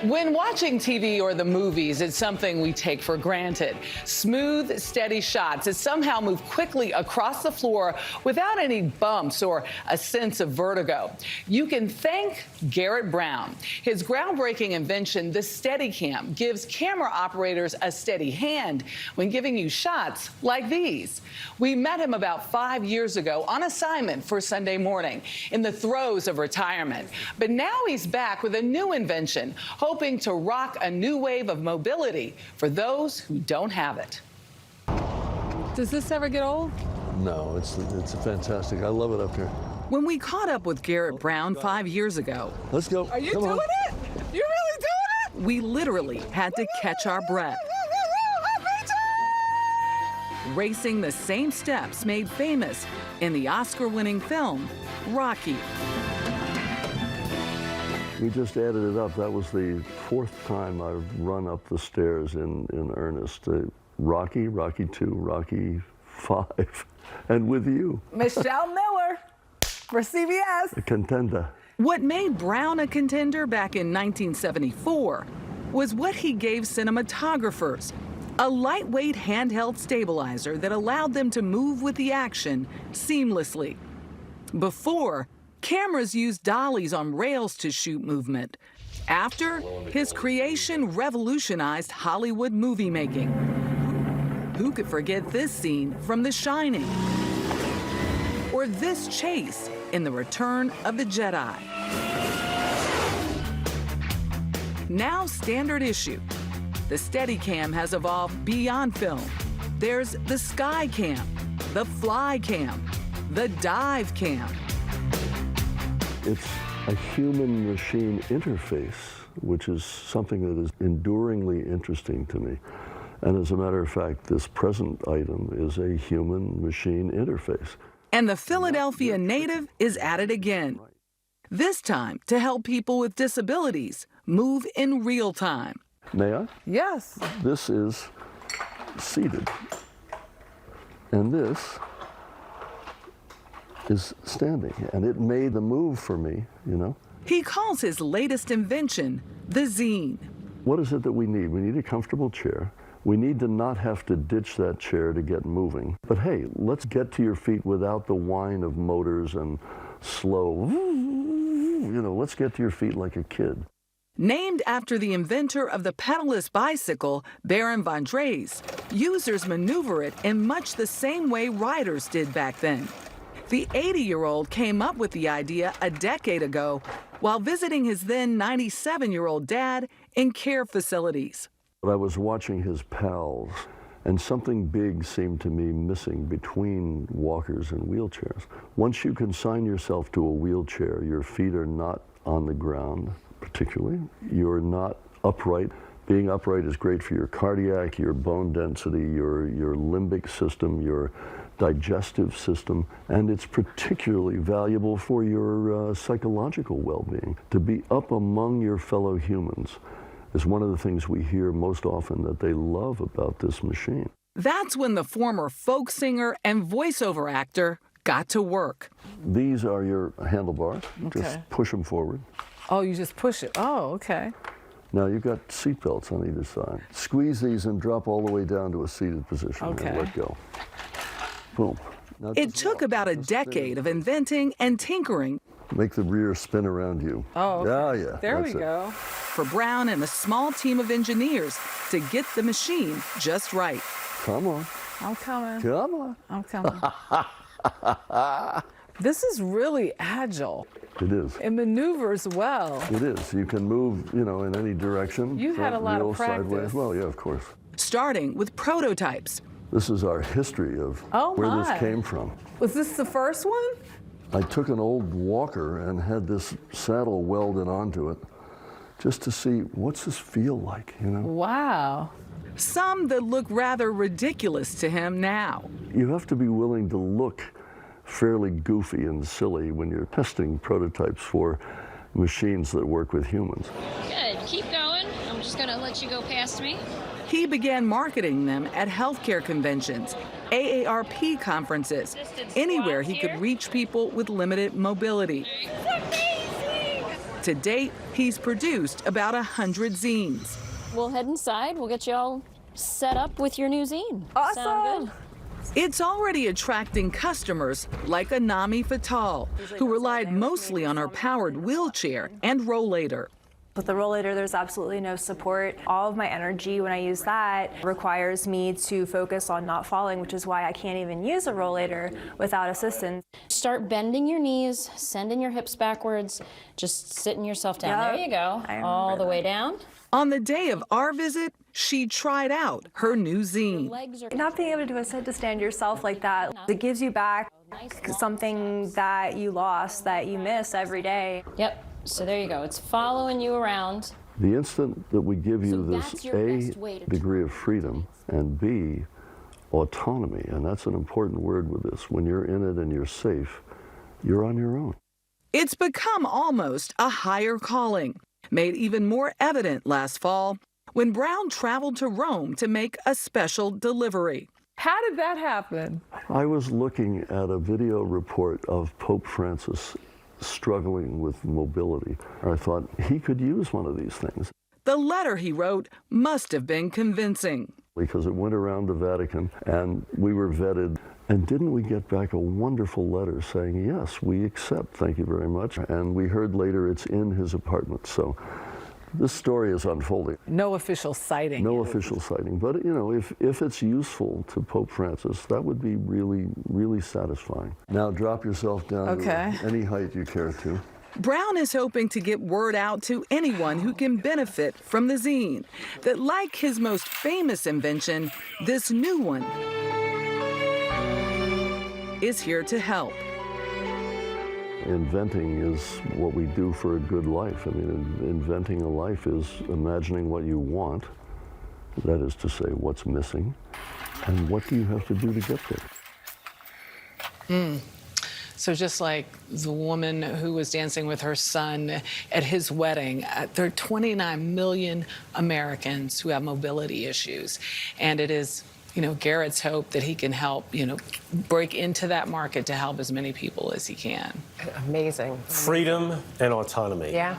When watching TV or the movies, it's something we take for granted. Smooth, steady shots that somehow move quickly across the floor without any bumps or a sense of vertigo. You can thank Garrett Brown. His groundbreaking invention, the Steadicam, gives camera operators a steady hand when giving you shots like these. We met him about 5 years ago on assignment for Sunday Morning in the throes of retirement. But now he's back with a new invention, hoping to rock a new wave of mobility for those who don't have it. Does this ever get old? No, it's fantastic. I love it up here. When we caught up with Garrett Brown 5 years ago, Let's go. Are you doing it? You really doing it? we literally had to catch our breath. Racing the same steps made famous in the Oscar-winning film Rocky. We just added it up. That was the 4th time I've run up the stairs in earnest. Rocky, Rocky 2, Rocky 5, and with you. Michelle Miller for CBS. A contender. What made Brown a contender back in 1974 was what he gave cinematographers, a lightweight handheld stabilizer that allowed them to move with the action seamlessly. Before, cameras used dollies on rails to shoot movement. After, his creation revolutionized Hollywood movie making. Who could forget this scene from The Shining? Or this chase in The Return of the Jedi? Now standard issue, the Steadicam has evolved beyond film. There's the Sky Cam, the Fly Cam, the Dive Cam. It's a human-machine interface, which is something that is enduringly interesting to me. And as a matter of fact, this present item is a human-machine interface. And the Philadelphia native is at it again. This time to help people with disabilities move in real time. May I? Yes. This is seated. And this is standing. And it made the move for me, you know. He calls his latest invention the Zeen. What is it that we need? We need a comfortable chair. We need to not have to ditch that chair to get moving. But hey, let's get to your feet without the whine of motors and slow, you know, let's get to your feet like a kid. Named after the inventor of the pedalless bicycle, Baron von Drees, users maneuver it in much the same way riders did back then. The 80-year-old came up with the idea a decade ago while visiting his then 97-year-old dad in care facilities. I was watching his pals, and something big seemed to me missing between walkers and wheelchairs. Once you consign yourself to a wheelchair, your feet are not on the ground, particularly. You're not upright. Being upright is great for your cardiac, your bone density, your limbic system, your digestive system, and it's particularly valuable for your psychological well-being. To be up among your fellow humans is one of the things we hear most often that they love about this machine. That's when the former folk singer and voiceover actor got to work. These are your handlebars. Okay. Just push them forward. Oh, you just push it. Oh, okay. Now you've got seat belts on either side. Squeeze these and drop all the way down to a seated position Okay. and let go. Boom. Now It just took walk. about a Just stay. decade of inventing and tinkering Make the rear spin around you. Oh, okay. Yeah. There that's we it. go. for Brown and a small team of engineers to get the machine just right. Come on. I'm coming. Come on. I'm coming. This is really agile. It is. It maneuvers well. It is. You can move, you know, in any direction. You had a lot of wheel, sideways. practice. Well, yeah, of course. Starting with prototypes. This is our history of Oh, where my. this came from. Was this the first one? I took an old walker and had this saddle welded onto it just to see what's this feel like, you know? Wow. Some that look rather ridiculous to him now. You have to be willing to look fairly goofy and silly when you're testing prototypes for machines that work with humans. Good, keep going. I'm just gonna let you go past me. He began marketing them at healthcare conventions, AARP conferences, anywhere he could reach people with limited mobility. To date, he's produced about 100 zines. We'll head inside. We'll get you all set up with your new zine. Awesome. Sound good? It's already attracting customers like Anami Fatal, who relied mostly on her powered wheelchair and rollator. With the rollator, there's absolutely no support. All of my energy when I use that requires me to focus on not falling, which is why I can't even use a rollator without assistance. Start bending your knees, sending your hips backwards, just sitting yourself down. Yep. There you go. All the way down. On the day of our visit, she tried out her new zine. Legs are Not being able to do a headstand yourself like that, it gives you back something that you lost, that you miss every day. Yep. So there you go. It's following you around. The instant that we give you So this that's your A, best way to degree of freedom, and B, autonomy, and that's an important word with this. When you're in it and you're safe, you're on your own. It's become almost a higher calling, made even more evident last fall when Brown traveled to Rome to make a special delivery. How did that happen? I was looking at a video report of Pope Francis struggling with mobility. I thought he could use one of these things. The letter he wrote must have been convincing. Because it went around the Vatican and we were vetted. And didn't we get back a wonderful letter saying, yes, we accept, thank you very much. And we heard later it's in his apartment. So this story is unfolding. No official sighting. No official sighting. But, you know, if it's useful to Pope Francis, that would be really, really satisfying. Now drop yourself down to any height you care to. Brown is hoping to get word out to anyone who can benefit from the zine, that like his most famous invention, this new one is here to help. Inventing is what we do for a good life. I mean, inventing a life is imagining what you want, that is to say, what's missing, and what do you have to do to get there. So just like the woman who was dancing with her son at his wedding, there are 29 million Americans who have mobility issues. And it is, you know, Garrett's hope that he can help, you know, break into that market to help as many people as he can. Amazing. Freedom and autonomy. Yeah.